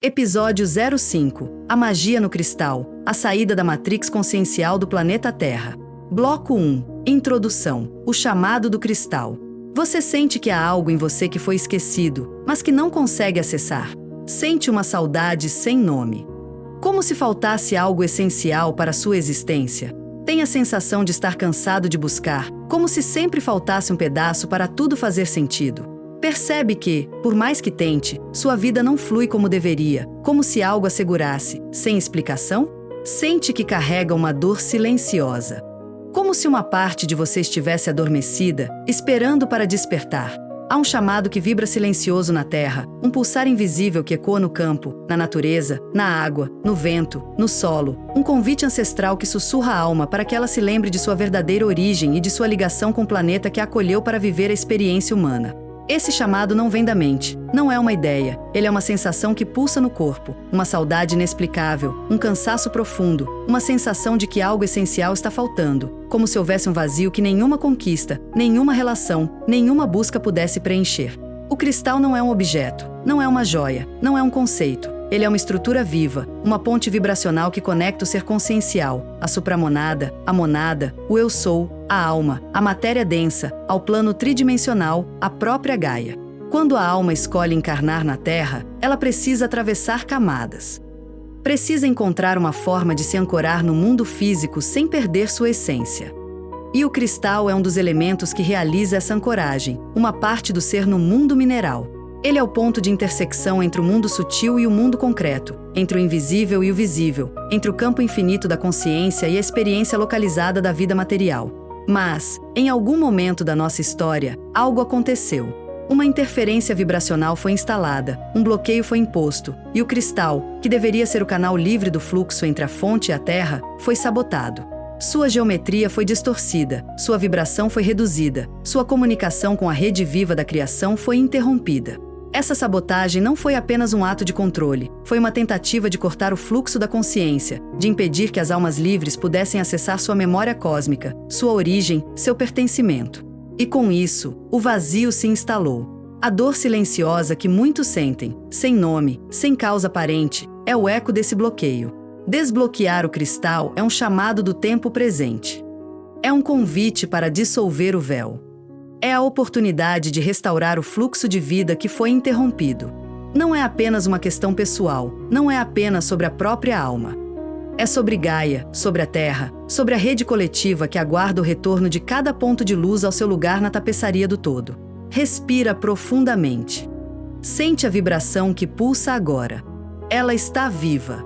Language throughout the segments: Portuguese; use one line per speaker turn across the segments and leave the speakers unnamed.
Episódio 05. A magia no cristal. A saída da matrix consciencial do planeta Terra. Bloco 1. Introdução. O chamado do cristal. Você sente que há algo em você que foi esquecido, mas que não consegue acessar. Sente uma saudade sem nome. Como se faltasse algo essencial para a sua existência. Tem a sensação de estar cansado de buscar, como se sempre faltasse um pedaço para tudo fazer sentido. Percebe que, por mais que tente, sua vida não flui como deveria, como se algo a segurasse, sem explicação? Sente que carrega uma dor silenciosa. Como se uma parte de você estivesse adormecida, esperando para despertar. Há um chamado que vibra silencioso na terra, um pulsar invisível que ecoa no campo, na natureza, na água, no vento, no solo, um convite ancestral que sussurra a alma para que ela se lembre de sua verdadeira origem e de sua ligação com o planeta que a acolheu para viver a experiência humana. Esse chamado não vem da mente, não é uma ideia, ele é uma sensação que pulsa no corpo, uma saudade inexplicável, um cansaço profundo, uma sensação de que algo essencial está faltando, como se houvesse um vazio que nenhuma conquista, nenhuma relação, nenhuma busca pudesse preencher. O cristal não é um objeto, não é uma joia, não é um conceito. Ele é uma estrutura viva, uma ponte vibracional que conecta o ser consciencial, a supramonada, a monada, o eu sou, a alma, a matéria densa, ao plano tridimensional, a própria Gaia. Quando a alma escolhe encarnar na Terra, ela precisa atravessar camadas. Precisa encontrar uma forma de se ancorar no mundo físico sem perder sua essência. E o cristal é um dos elementos que realiza essa ancoragem, uma parte do ser no mundo mineral. Ele é o ponto de intersecção entre o mundo sutil e o mundo concreto, entre o invisível e o visível, entre o campo infinito da consciência e a experiência localizada da vida material. Mas, em algum momento da nossa história, algo aconteceu. Uma interferência vibracional foi instalada, um bloqueio foi imposto, e o cristal, que deveria ser o canal livre do fluxo entre a fonte e a terra, foi sabotado. Sua geometria foi distorcida, sua vibração foi reduzida, sua comunicação com a rede viva da criação foi interrompida. Essa sabotagem não foi apenas um ato de controle, foi uma tentativa de cortar o fluxo da consciência, de impedir que as almas livres pudessem acessar sua memória cósmica, sua origem, seu pertencimento. E com isso, o vazio se instalou. A dor silenciosa que muitos sentem, sem nome, sem causa aparente, é o eco desse bloqueio. Desbloquear o cristal é um chamado do tempo presente. É um convite para dissolver o véu. É a oportunidade de restaurar o fluxo de vida que foi interrompido. Não é apenas uma questão pessoal, não é apenas sobre a própria alma. É sobre Gaia, sobre a Terra, sobre a rede coletiva que aguarda o retorno de cada ponto de luz ao seu lugar na tapeçaria do todo. Respira profundamente. Sente a vibração que pulsa agora. Ela está viva.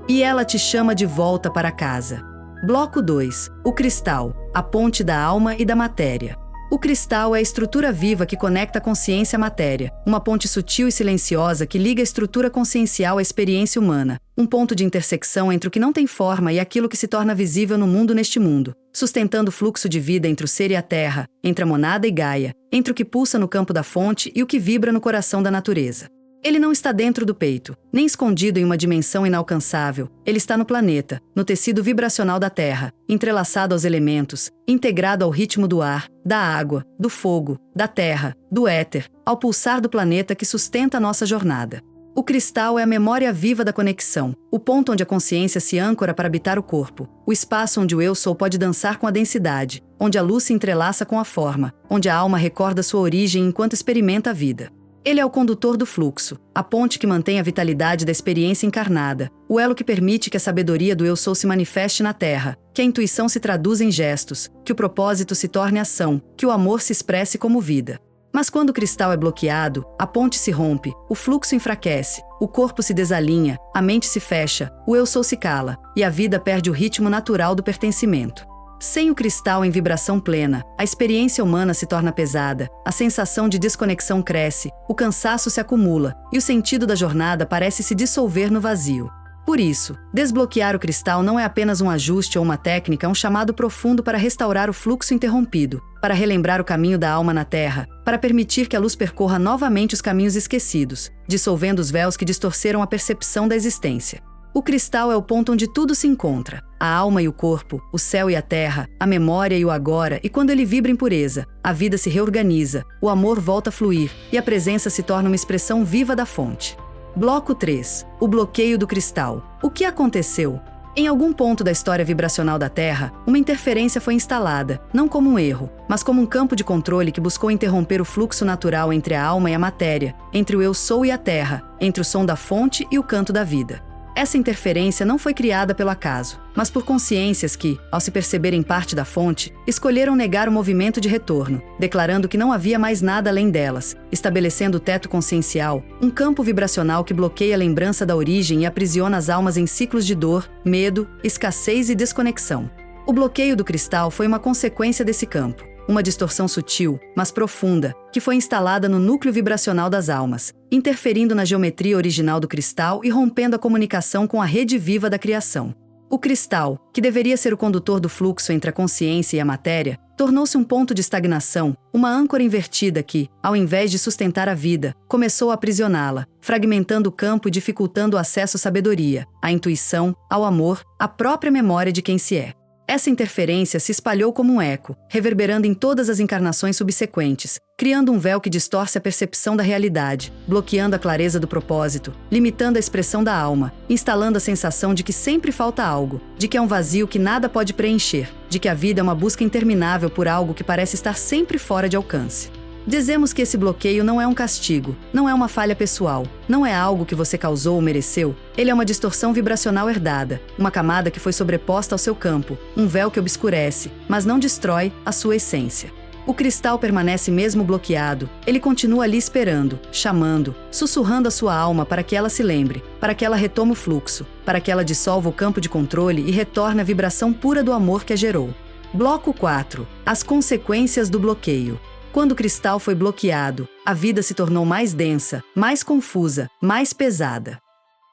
E ela te chama de volta para casa. Bloco 2. O cristal, a ponte da alma e da matéria. O cristal é a estrutura viva que conecta a consciência à matéria, uma ponte sutil e silenciosa que liga a estrutura consciencial à experiência humana, um ponto de intersecção entre o que não tem forma e aquilo que se torna visível no mundo neste mundo, sustentando o fluxo de vida entre o ser e a terra, entre a monada e Gaia, entre o que pulsa no campo da fonte e o que vibra no coração da natureza. Ele não está dentro do peito, nem escondido em uma dimensão inalcançável. Ele está no planeta, no tecido vibracional da Terra, entrelaçado aos elementos, integrado ao ritmo do ar, da água, do fogo, da terra, do éter, ao pulsar do planeta que sustenta a nossa jornada. O cristal é a memória viva da conexão, o ponto onde a consciência se âncora para habitar o corpo, o espaço onde o eu sou pode dançar com a densidade, onde a luz se entrelaça com a forma, onde a alma recorda sua origem enquanto experimenta a vida. Ele é o condutor do fluxo, a ponte que mantém a vitalidade da experiência encarnada, o elo que permite que a sabedoria do eu sou se manifeste na terra, que a intuição se traduza em gestos, que o propósito se torne ação, que o amor se expresse como vida. Mas quando o cristal é bloqueado, a ponte se rompe, o fluxo enfraquece, o corpo se desalinha, a mente se fecha, o eu sou se cala, e a vida perde o ritmo natural do pertencimento. Sem o cristal em vibração plena, a experiência humana se torna pesada, a sensação de desconexão cresce, o cansaço se acumula, e o sentido da jornada parece se dissolver no vazio. Por isso, desbloquear o cristal não é apenas um ajuste ou uma técnica, é um chamado profundo para restaurar o fluxo interrompido, para relembrar o caminho da alma na Terra, para permitir que a luz percorra novamente os caminhos esquecidos, dissolvendo os véus que distorceram a percepção da existência. O cristal é o ponto onde tudo se encontra, a alma e o corpo, o céu e a terra, a memória e o agora, e quando ele vibra em pureza, a vida se reorganiza, o amor volta a fluir, e a presença se torna uma expressão viva da fonte. Bloco 3. O bloqueio do cristal. O que aconteceu? Em algum ponto da história vibracional da Terra, uma interferência foi instalada, não como um erro, mas como um campo de controle que buscou interromper o fluxo natural entre a alma e a matéria, entre o eu sou e a Terra, entre o som da fonte e o canto da vida. Essa interferência não foi criada pelo acaso, mas por consciências que, ao se perceberem parte da fonte, escolheram negar o movimento de retorno, declarando que não havia mais nada além delas, estabelecendo o teto consciencial, um campo vibracional que bloqueia a lembrança da origem e aprisiona as almas em ciclos de dor, medo, escassez e desconexão. O bloqueio do cristal foi uma consequência desse campo. Uma distorção sutil, mas profunda, que foi instalada no núcleo vibracional das almas, interferindo na geometria original do cristal e rompendo a comunicação com a rede viva da criação. O cristal, que deveria ser o condutor do fluxo entre a consciência e a matéria, tornou-se um ponto de estagnação, uma âncora invertida que, ao invés de sustentar a vida, começou a aprisioná-la, fragmentando o campo e dificultando o acesso à sabedoria, à intuição, ao amor, à própria memória de quem se é. Essa interferência se espalhou como um eco, reverberando em todas as encarnações subsequentes, criando um véu que distorce a percepção da realidade, bloqueando a clareza do propósito, limitando a expressão da alma, instalando a sensação de que sempre falta algo, de que é um vazio que nada pode preencher, de que a vida é uma busca interminável por algo que parece estar sempre fora de alcance. Dizemos que esse bloqueio não é um castigo, não é uma falha pessoal, não é algo que você causou ou mereceu. Ele é uma distorção vibracional herdada, uma camada que foi sobreposta ao seu campo, um véu que obscurece, mas não destrói, a sua essência. O cristal permanece mesmo bloqueado, ele continua ali esperando, chamando, sussurrando a sua alma para que ela se lembre, para que ela retome o fluxo, para que ela dissolva o campo de controle e retorne à vibração pura do amor que a gerou. Bloco 4. As consequências do bloqueio. Quando o cristal foi bloqueado, a vida se tornou mais densa, mais confusa, mais pesada.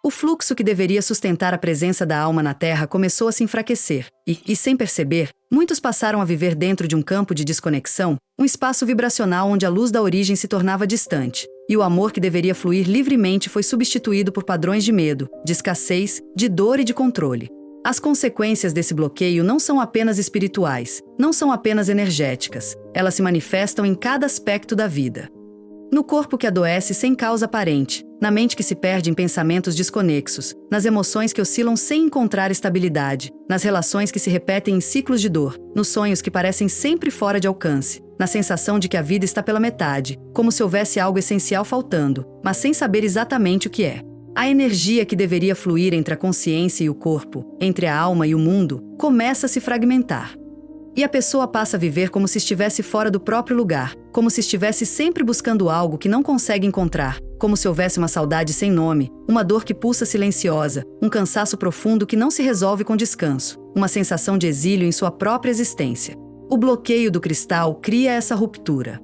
O fluxo que deveria sustentar a presença da alma na Terra começou a se enfraquecer, e sem perceber, muitos passaram a viver dentro de um campo de desconexão, um espaço vibracional onde a luz da origem se tornava distante, e o amor que deveria fluir livremente foi substituído por padrões de medo, de escassez, de dor e de controle. As consequências desse bloqueio não são apenas espirituais, não são apenas energéticas, elas se manifestam em cada aspecto da vida. No corpo que adoece sem causa aparente, na mente que se perde em pensamentos desconexos, nas emoções que oscilam sem encontrar estabilidade, nas relações que se repetem em ciclos de dor, nos sonhos que parecem sempre fora de alcance, na sensação de que a vida está pela metade, como se houvesse algo essencial faltando, mas sem saber exatamente o que é. A energia que deveria fluir entre a consciência e o corpo, entre a alma e o mundo, começa a se fragmentar. E a pessoa passa a viver como se estivesse fora do próprio lugar, como se estivesse sempre buscando algo que não consegue encontrar, como se houvesse uma saudade sem nome, uma dor que pulsa silenciosa, um cansaço profundo que não se resolve com descanso, uma sensação de exílio em sua própria existência. O bloqueio do cristal cria essa ruptura.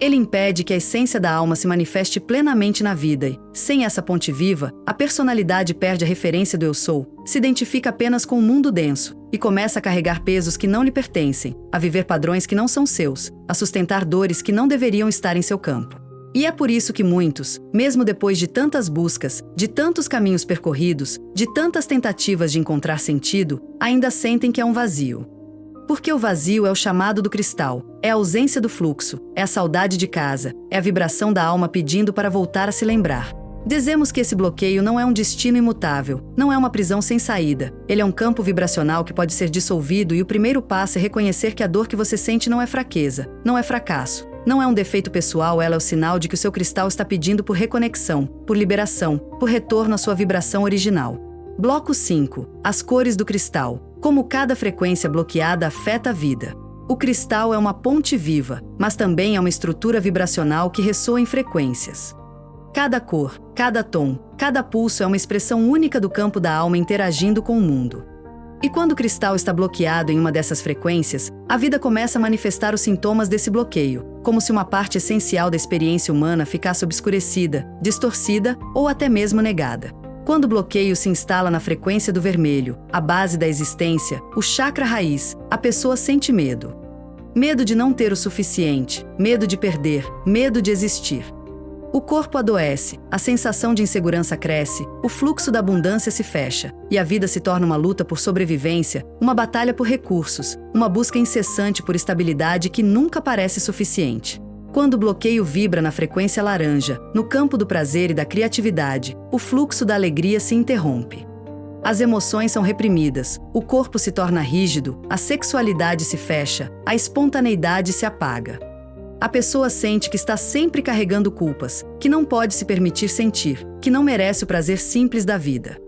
Ele impede que a essência da alma se manifeste plenamente na vida e, sem essa ponte viva, a personalidade perde a referência do eu sou, se identifica apenas com o mundo denso e começa a carregar pesos que não lhe pertencem, a viver padrões que não são seus, a sustentar dores que não deveriam estar em seu campo. E é por isso que muitos, mesmo depois de tantas buscas, de tantos caminhos percorridos, de tantas tentativas de encontrar sentido, ainda sentem que é um vazio. Porque o vazio é o chamado do cristal, é a ausência do fluxo, é a saudade de casa, é a vibração da alma pedindo para voltar a se lembrar. Dizemos que esse bloqueio não é um destino imutável, não é uma prisão sem saída. Ele é um campo vibracional que pode ser dissolvido e o primeiro passo é reconhecer que a dor que você sente não é fraqueza, não é fracasso, não é um defeito pessoal, ela é o sinal de que o seu cristal está pedindo por reconexão, por liberação, por retorno à sua vibração original. Bloco 5. As cores do cristal. Como cada frequência bloqueada afeta a vida. O cristal é uma ponte viva, mas também é uma estrutura vibracional que ressoa em frequências. Cada cor, cada tom, cada pulso é uma expressão única do campo da alma interagindo com o mundo. E quando o cristal está bloqueado em uma dessas frequências, a vida começa a manifestar os sintomas desse bloqueio, como se uma parte essencial da experiência humana ficasse obscurecida, distorcida ou até mesmo negada. Quando o bloqueio se instala na frequência do vermelho, a base da existência, o chakra raiz, a pessoa sente medo. Medo de não ter o suficiente, medo de perder, medo de existir. O corpo adoece, a sensação de insegurança cresce, o fluxo da abundância se fecha, e a vida se torna uma luta por sobrevivência, uma batalha por recursos, uma busca incessante por estabilidade que nunca parece suficiente. Quando o bloqueio vibra na frequência laranja, no campo do prazer e da criatividade, o fluxo da alegria se interrompe. As emoções são reprimidas, o corpo se torna rígido, a sexualidade se fecha, a espontaneidade se apaga. A pessoa sente que está sempre carregando culpas, que não pode se permitir sentir, que não merece o prazer simples da vida.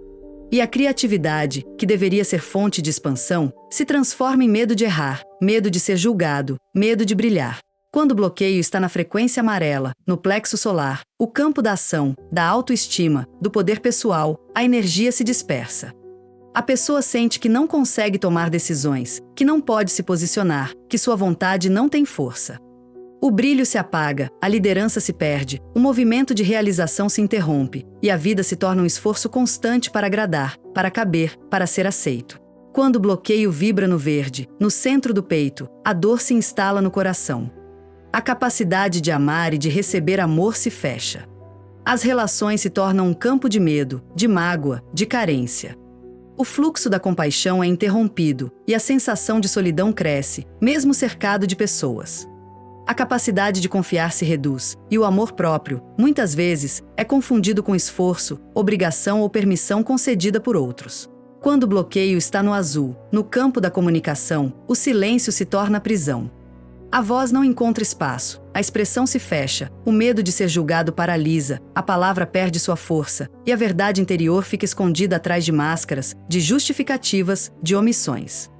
E a criatividade, que deveria ser fonte de expansão, se transforma em medo de errar, medo de ser julgado, medo de brilhar. Quando o bloqueio está na frequência amarela, no plexo solar, o campo da ação, da autoestima, do poder pessoal, a energia se dispersa. A pessoa sente que não consegue tomar decisões, que não pode se posicionar, que sua vontade não tem força. O brilho se apaga, a liderança se perde, o movimento de realização se interrompe, e a vida se torna um esforço constante para agradar, para caber, para ser aceito. Quando o bloqueio vibra no verde, no centro do peito, a dor se instala no coração. A capacidade de amar e de receber amor se fecha. As relações se tornam um campo de medo, de mágoa, de carência. O fluxo da compaixão é interrompido, e a sensação de solidão cresce, mesmo cercado de pessoas. A capacidade de confiar se reduz, e o amor próprio, muitas vezes, é confundido com esforço, obrigação ou permissão concedida por outros. Quando o bloqueio está no azul, no campo da comunicação, o silêncio se torna prisão. A voz não encontra espaço, a expressão se fecha, o medo de ser julgado paralisa, a palavra perde sua força, e a verdade interior fica escondida atrás de máscaras, de justificativas, de omissões.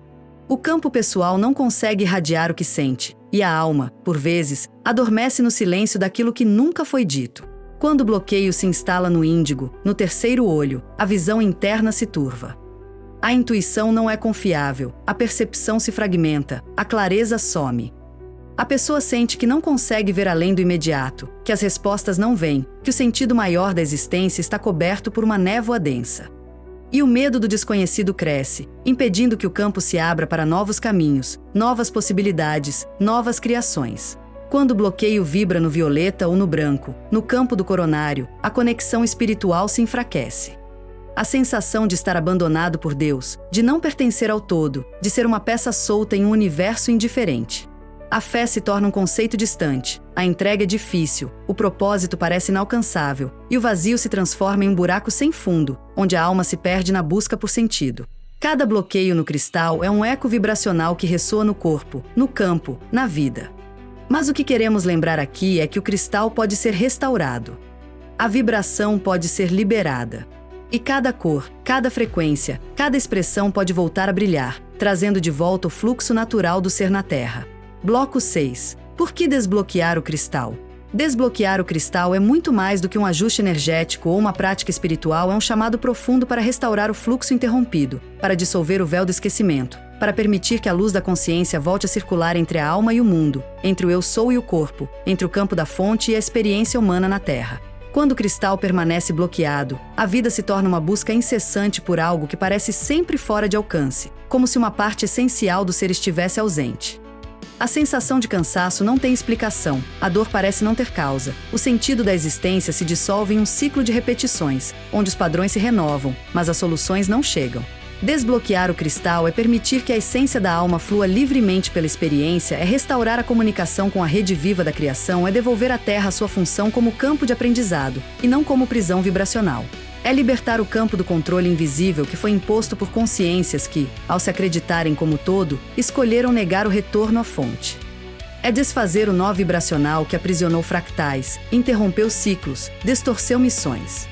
O campo pessoal não consegue irradiar o que sente, e a alma, por vezes, adormece no silêncio daquilo que nunca foi dito. Quando o bloqueio se instala no índigo, no terceiro olho, a visão interna se turva. A intuição não é confiável, a percepção se fragmenta, a clareza some. A pessoa sente que não consegue ver além do imediato, que as respostas não vêm, que o sentido maior da existência está coberto por uma névoa densa. E o medo do desconhecido cresce, impedindo que o campo se abra para novos caminhos, novas possibilidades, novas criações. Quando o bloqueio vibra no violeta ou no branco, no campo do coronário, a conexão espiritual se enfraquece. A sensação de estar abandonado por Deus, de não pertencer ao todo, de ser uma peça solta em um universo indiferente. A fé se torna um conceito distante, a entrega é difícil, o propósito parece inalcançável, e o vazio se transforma em um buraco sem fundo, onde a alma se perde na busca por sentido. Cada bloqueio no cristal é um eco vibracional que ressoa no corpo, no campo, na vida. Mas o que queremos lembrar aqui é que o cristal pode ser restaurado. A vibração pode ser liberada. E cada cor, cada frequência, cada expressão pode voltar a brilhar, trazendo de volta o fluxo natural do ser na Terra. Bloco 6. Por que desbloquear o cristal? Desbloquear o cristal é muito mais do que um ajuste energético ou uma prática espiritual, é um chamado profundo para restaurar o fluxo interrompido, para dissolver o véu do esquecimento, para permitir que a luz da consciência volte a circular entre a alma e o mundo, entre o eu sou e o corpo, entre o campo da fonte e a experiência humana na Terra. Quando o cristal permanece bloqueado, a vida se torna uma busca incessante por algo que parece sempre fora de alcance, como se uma parte essencial do ser estivesse ausente. A sensação de cansaço não tem explicação, a dor parece não ter causa, o sentido da existência se dissolve em um ciclo de repetições, onde os padrões se renovam, mas as soluções não chegam. Desbloquear o cristal é permitir que a essência da alma flua livremente pela experiência, é restaurar a comunicação com a rede viva da criação, é devolver à Terra a sua função como campo de aprendizado, e não como prisão vibracional. É libertar o campo do controle invisível que foi imposto por consciências que, ao se acreditarem como todo, escolheram negar o retorno à fonte. É desfazer o nó vibracional que aprisionou fractais, interrompeu ciclos, distorceu missões.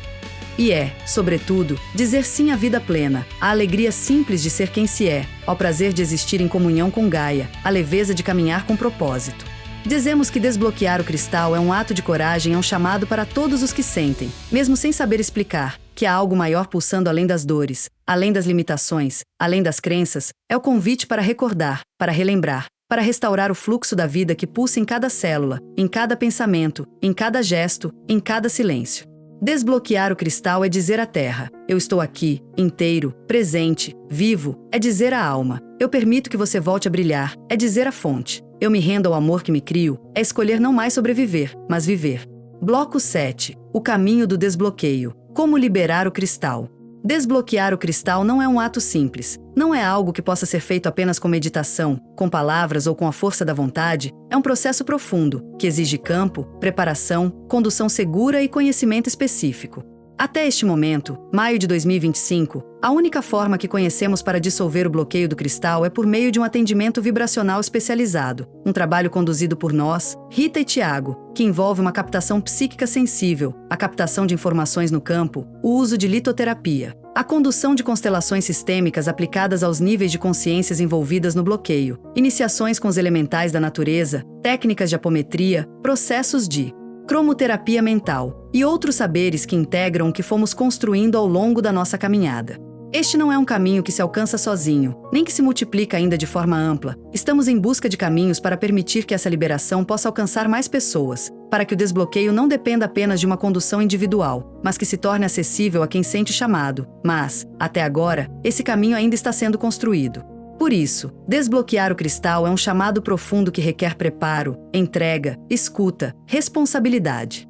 E é, sobretudo, dizer sim à vida plena, à alegria simples de ser quem se é, ao prazer de existir em comunhão com Gaia, à leveza de caminhar com propósito. Dizemos que desbloquear o cristal é um ato de coragem, é um chamado para todos os que sentem, mesmo sem saber explicar, que há algo maior pulsando além das dores, além das limitações, além das crenças, é o convite para recordar, para relembrar, para restaurar o fluxo da vida que pulsa em cada célula, em cada pensamento, em cada gesto, em cada silêncio. Desbloquear o cristal é dizer à Terra, eu estou aqui, inteiro, presente, vivo, é dizer à alma, eu permito que você volte a brilhar, é dizer à fonte, eu me rendo ao amor que me crio, é escolher não mais sobreviver, mas viver. Bloco 7. O caminho do desbloqueio. Como liberar o cristal? Desbloquear o cristal não é um ato simples. Não é algo que possa ser feito apenas com meditação, com palavras ou com a força da vontade. É um processo profundo, que exige campo, preparação, condução segura e conhecimento específico. Até este momento, maio de 2025, a única forma que conhecemos para dissolver o bloqueio do cristal é por meio de um atendimento vibracional especializado, um trabalho conduzido por nós, Rita e Tiago, que envolve uma captação psíquica sensível, a captação de informações no campo, o uso de litoterapia, a condução de constelações sistêmicas aplicadas aos níveis de consciências envolvidas no bloqueio, iniciações com os elementais da natureza, técnicas de apometria, processos de cromoterapia mental e outros saberes que integram o que fomos construindo ao longo da nossa caminhada. Este não é um caminho que se alcança sozinho, nem que se multiplica ainda de forma ampla. Estamos em busca de caminhos para permitir que essa liberação possa alcançar mais pessoas, para que o desbloqueio não dependa apenas de uma condução individual, mas que se torne acessível a quem sente o chamado. Mas, até agora, esse caminho ainda está sendo construído. Por isso, desbloquear o cristal é um chamado profundo que requer preparo, entrega, escuta, responsabilidade.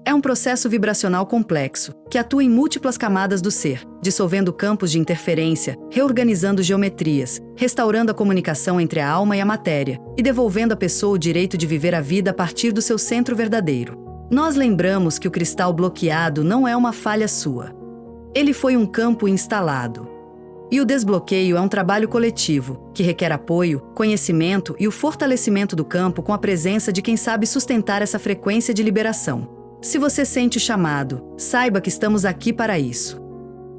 É um processo vibracional complexo, que atua em múltiplas camadas do ser, dissolvendo campos de interferência, reorganizando geometrias, restaurando a comunicação entre a alma e a matéria, e devolvendo à pessoa o direito de viver a vida a partir do seu centro verdadeiro. Nós lembramos que o cristal bloqueado não é uma falha sua. Ele foi um campo instalado. E o desbloqueio é um trabalho coletivo, que requer apoio, conhecimento e o fortalecimento do campo com a presença de quem sabe sustentar essa frequência de liberação. Se você sente o chamado, saiba que estamos aqui para isso.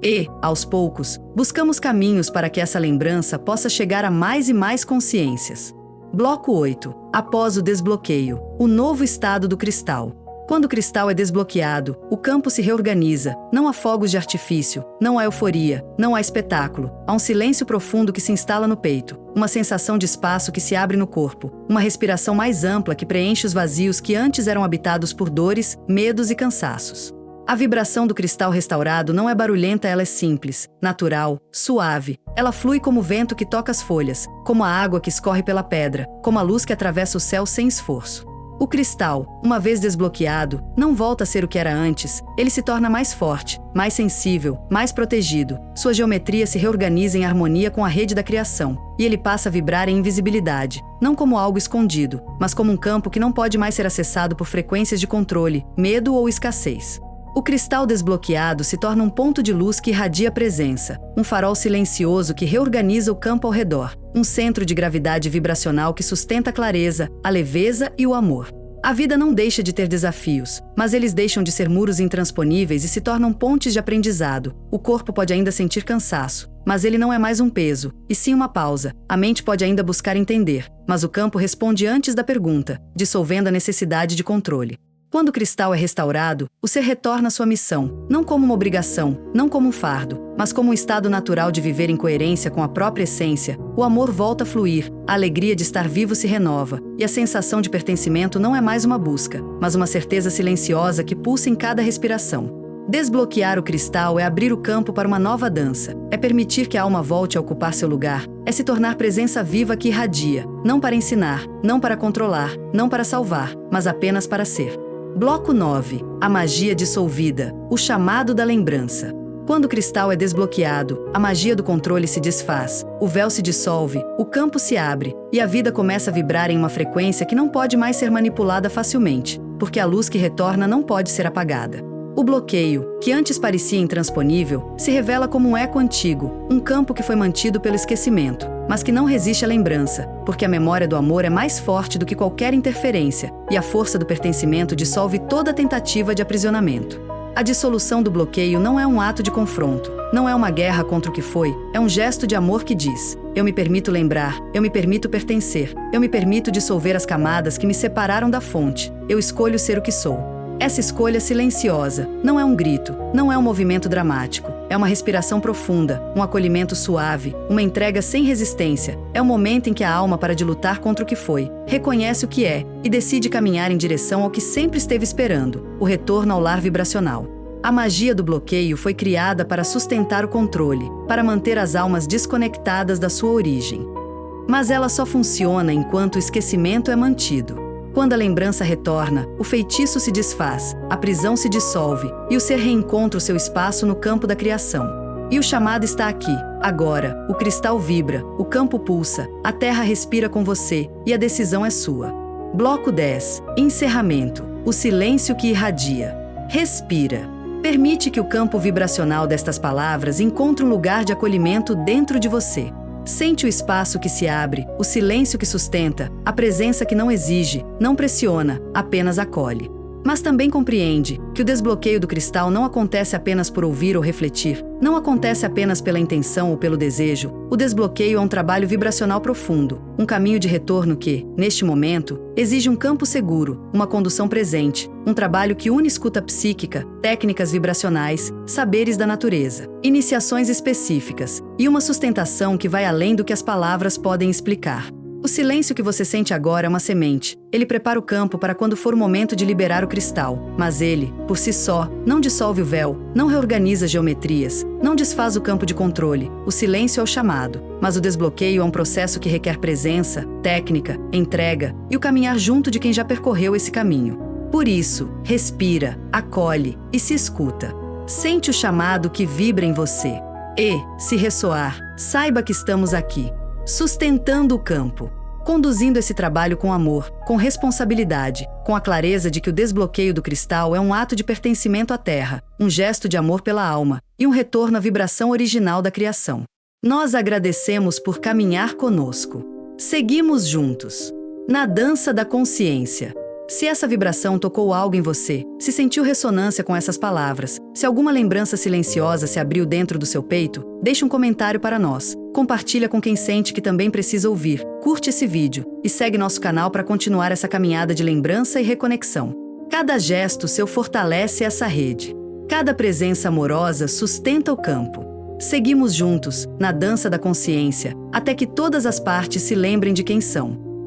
E, aos poucos, buscamos caminhos para que essa lembrança possa chegar a mais e mais consciências. Bloco 8. Após o desbloqueio, o novo estado do cristal. Quando o cristal é desbloqueado, o campo se reorganiza, não há fogos de artifício, não há euforia, não há espetáculo, há um silêncio profundo que se instala no peito, uma sensação de espaço que se abre no corpo, uma respiração mais ampla que preenche os vazios que antes eram habitados por dores, medos e cansaços. A vibração do cristal restaurado não é barulhenta, ela é simples, natural, suave. Ela flui como o vento que toca as folhas, como a água que escorre pela pedra, como a luz que atravessa o céu sem esforço. O cristal, uma vez desbloqueado, não volta a ser o que era antes. Ele se torna mais forte, mais sensível, mais protegido. Sua geometria se reorganiza em harmonia com a rede da criação, e ele passa a vibrar em invisibilidade, não como algo escondido, mas como um campo que não pode mais ser acessado por frequências de controle, medo ou escassez. O cristal desbloqueado se torna um ponto de luz que irradia presença, um farol silencioso que reorganiza o campo ao redor, um centro de gravidade vibracional que sustenta a clareza, a leveza e o amor. A vida não deixa de ter desafios, mas eles deixam de ser muros intransponíveis e se tornam pontes de aprendizado. O corpo pode ainda sentir cansaço, mas ele não é mais um peso, e sim uma pausa. A mente pode ainda buscar entender, mas o campo responde antes da pergunta, dissolvendo a necessidade de controle. Quando o cristal é restaurado, o ser retorna à sua missão, não como uma obrigação, não como um fardo, mas como um estado natural de viver em coerência com a própria essência. O amor volta a fluir, a alegria de estar vivo se renova, e a sensação de pertencimento não é mais uma busca, mas uma certeza silenciosa que pulsa em cada respiração. Desbloquear o cristal é abrir o campo para uma nova dança, é permitir que a alma volte a ocupar seu lugar, é se tornar presença viva que irradia, não para ensinar, não para controlar, não para salvar, mas apenas para ser. Bloco 9. A magia dissolvida, o chamado da lembrança. Quando o cristal é desbloqueado, a magia do controle se desfaz, o véu se dissolve, o campo se abre, e a vida começa a vibrar em uma frequência que não pode mais ser manipulada facilmente, porque a luz que retorna não pode ser apagada. O bloqueio, que antes parecia intransponível, se revela como um eco antigo, um campo que foi mantido pelo esquecimento, mas que não resiste à lembrança, porque a memória do amor é mais forte do que qualquer interferência, e a força do pertencimento dissolve toda tentativa de aprisionamento. A dissolução do bloqueio não é um ato de confronto, não é uma guerra contra o que foi, é um gesto de amor que diz: eu me permito lembrar, eu me permito pertencer, eu me permito dissolver as camadas que me separaram da fonte, eu escolho ser o que sou. Essa escolha silenciosa não é um grito, não é um movimento dramático, é uma respiração profunda, um acolhimento suave, uma entrega sem resistência. É o momento em que a alma para de lutar contra o que foi, reconhece o que é e decide caminhar em direção ao que sempre esteve esperando, o retorno ao lar vibracional. A magia do bloqueio foi criada para sustentar o controle, para manter as almas desconectadas da sua origem. Mas ela só funciona enquanto o esquecimento é mantido. Quando a lembrança retorna, o feitiço se desfaz, a prisão se dissolve e o ser reencontra o seu espaço no campo da criação. E o chamado está aqui, agora. O cristal vibra, o campo pulsa, a terra respira com você e a decisão é sua. Bloco 10. Encerramento. O silêncio que irradia. Respira. Permite que o campo vibracional destas palavras encontre um lugar de acolhimento dentro de você. Sente o espaço que se abre, o silêncio que sustenta, a presença que não exige, não pressiona, apenas acolhe. Mas também compreende que o desbloqueio do cristal não acontece apenas por ouvir ou refletir, não acontece apenas pela intenção ou pelo desejo. O desbloqueio é um trabalho vibracional profundo, um caminho de retorno que, neste momento, exige um campo seguro, uma condução presente, um trabalho que une escuta psíquica, técnicas vibracionais, saberes da natureza, iniciações específicas e uma sustentação que vai além do que as palavras podem explicar. O silêncio que você sente agora é uma semente. Ele prepara o campo para quando for o momento de liberar o cristal. Mas ele, por si só, não dissolve o véu, não reorganiza geometrias, não desfaz o campo de controle. O silêncio é o chamado. Mas o desbloqueio é um processo que requer presença, técnica, entrega e o caminhar junto de quem já percorreu esse caminho. Por isso, respira, acolhe e se escuta. Sente o chamado que vibra em você. E, se ressoar, saiba que estamos aqui. Sustentando o campo, conduzindo esse trabalho com amor, com responsabilidade, com a clareza de que o desbloqueio do cristal é um ato de pertencimento à Terra, um gesto de amor pela alma e um retorno à vibração original da criação. Nós agradecemos por caminhar conosco. Seguimos juntos, na dança da consciência. Se essa vibração tocou algo em você, se sentiu ressonância com essas palavras, se alguma lembrança silenciosa se abriu dentro do seu peito, deixe um comentário para nós. Compartilha com quem sente que também precisa ouvir. Curte esse vídeo e segue nosso canal para continuar essa caminhada de lembrança e reconexão. Cada gesto seu fortalece essa rede. Cada presença amorosa sustenta o campo. Seguimos juntos, na dança da consciência, até que todas as partes se lembrem de quem são.